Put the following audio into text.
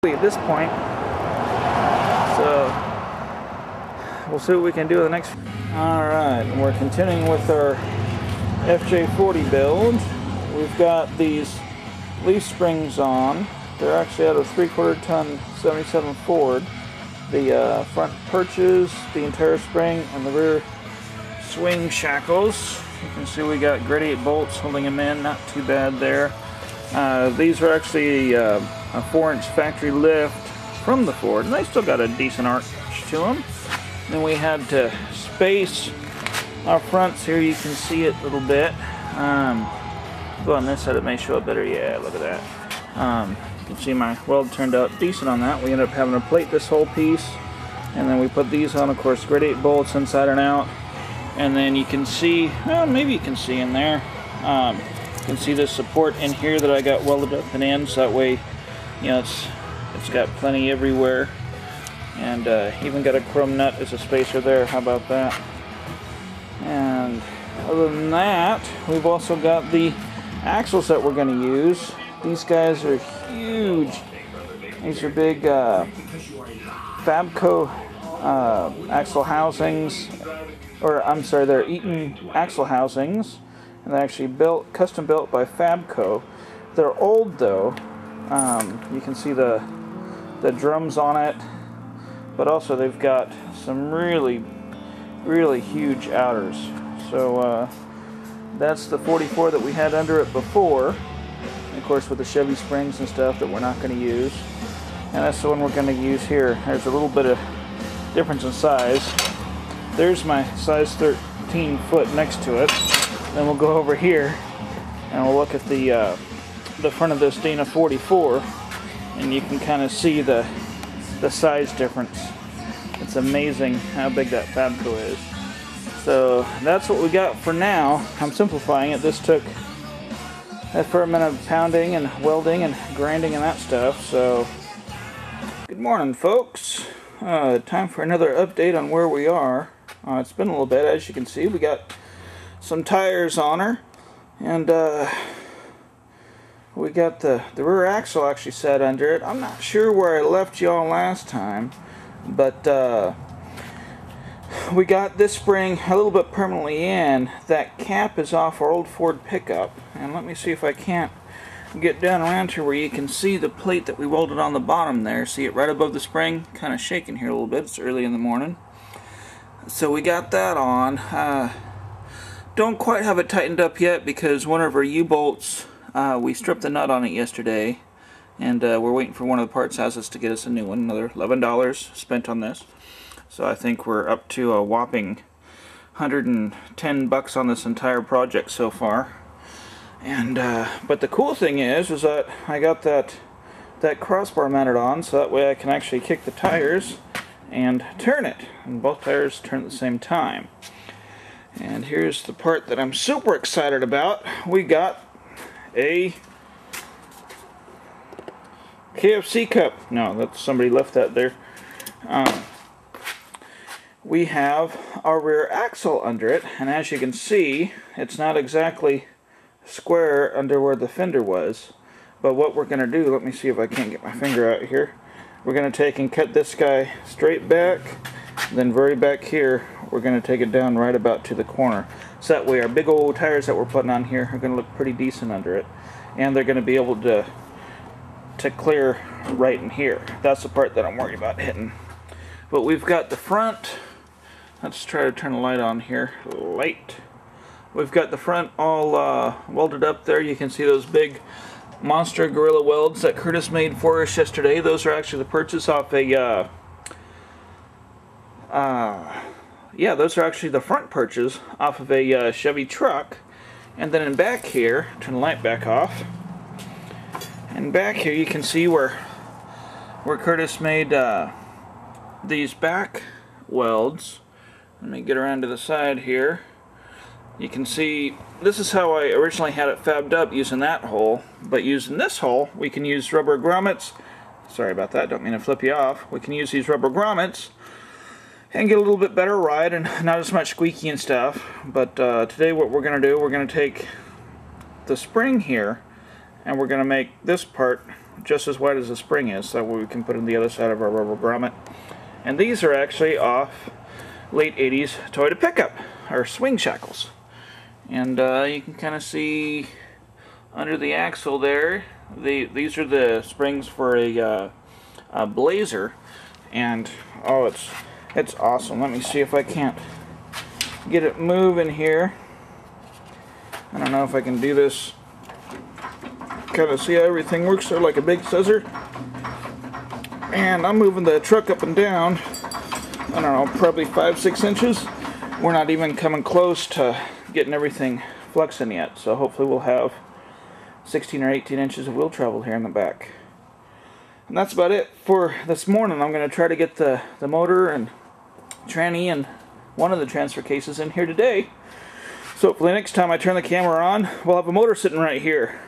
at this point, so we'll see what we can do with the next. Alright, and we're continuing with our FJ40 build. We've got these leaf springs on. They're actually out of 3/4 ton 77 Ford. The front perches, the entire spring, and the rear swing shackles. You can see we got grade 8 bolts holding them in, not too bad there. These are actually a 4-inch factory lift from the Ford, and they still got a decent arch to them. Then we had to space our fronts here. You can see it a little bit. Go on this side, it may show up better. Yeah, look at that. You can see my weld turned out decent on that. We ended up having to plate this whole piece, and then we put these on, of course, grade 8 bolts inside and out. And then you can see, well, maybe you can see in there, you can see this support in here that I got welded up and in, so that way, you know, it's got plenty everywhere. And even got a chrome nut as a spacer there. How about that? And other than that, we've also got the axles that we're going to use. These guys are huge. These are big Fabco axle housings, or I'm sorry, they're Eaton axle housings, and they're actually custom built by Fabco. They're old though. You can see the drums on it, but also they've got some really huge outers. So that's the 44 that we had under it before, and of course with the Chevy springs and stuff that we're not going to use. And that's the one we're going to use here. There's a little bit of difference in size. There's my size 13 foot next to it. Then we'll go over here and we'll look at the front of this Dana 44, and you can kind of see the size difference. It's amazing how big that Fabco is. So that's what we got for now. I'm simplifying it. This took a fair amount of pounding and welding and grinding and that stuff. So good morning, folks. Time for another update on where we are. It's been a little bit. As you can see, we got some tires on her, and we got the rear axle actually set under it. I'm not sure where I left y'all last time, but we got this spring a little bit permanently in. That cap is off our old Ford pickup, and let me see if I can't get down around here where you can see the plate that we welded on the bottom there. See it right above the spring? Kind of shaking here a little bit. It's early in the morning. So we got that on. Don't quite have it tightened up yet because one of our U-bolts, we stripped the nut on it yesterday, and we're waiting for one of the parts houses to get us a new one. Another $11 spent on this. So I think we're up to a whopping $110 on this entire project so far. And but the cool thing is that I got that crossbar mounted on, so that way I can actually kick the tires and turn it, and both tires turn at the same time. And here's the part that I'm super excited about. We got a KFC cup. No, that's somebody left that there. We have our rear axle under it, and as you can see, it's not exactly square under where the fender was. But what we're going to do, let me see if I can't get my finger out here. We're going to take and cut this guy straight back, then very back here, we're going to take it down right about to the corner. So that way our big old tires that we're putting on here are going to look pretty decent under it. And they're going to be able to clear right in here. That's the part that I'm worried about hitting. But we've got the front. Let's try to turn the light on here. Light. We've got the front all welded up there. You can see those big monster Gorilla welds that Curtis made for us yesterday. Those are actually the purchase off a yeah, those are actually the front purchase off of a Chevy truck. And then in back here, turn the light back off, and back here you can see where Curtis made these back welds. Let me get around to the side here. You can see this is how I originally had it fabbed up, using that hole, but using this hole we can use rubber grommets. Sorry about that, don't mean to flip you off. We can use these rubber grommets and get a little bit better ride and not as much squeaky and stuff. But today what we're going to do, we're going to take the spring here and we're going to make this part just as wide as the spring is, so that way we can put in the other side of our rubber grommet. And these are actually off late 80s Toyota pickup, or swing shackles. And you can kind of see under the axle there, these are the springs for a Blazer. And oh, it's awesome. Let me see if I can't get it moving here. I don't know if I can do this. Kind of see how everything works there like a big scissor. And I'm moving the truck up and down, I don't know, probably 5-6 inches. We're not even coming close to getting everything flexing yet, so hopefully we'll have 16 or 18 inches of wheel travel here in the back. And that's about it for this morning. I'm going to try to get the motor and tranny and one of the transfer cases in here today. So hopefully next time I turn the camera on, we'll have a motor sitting right here.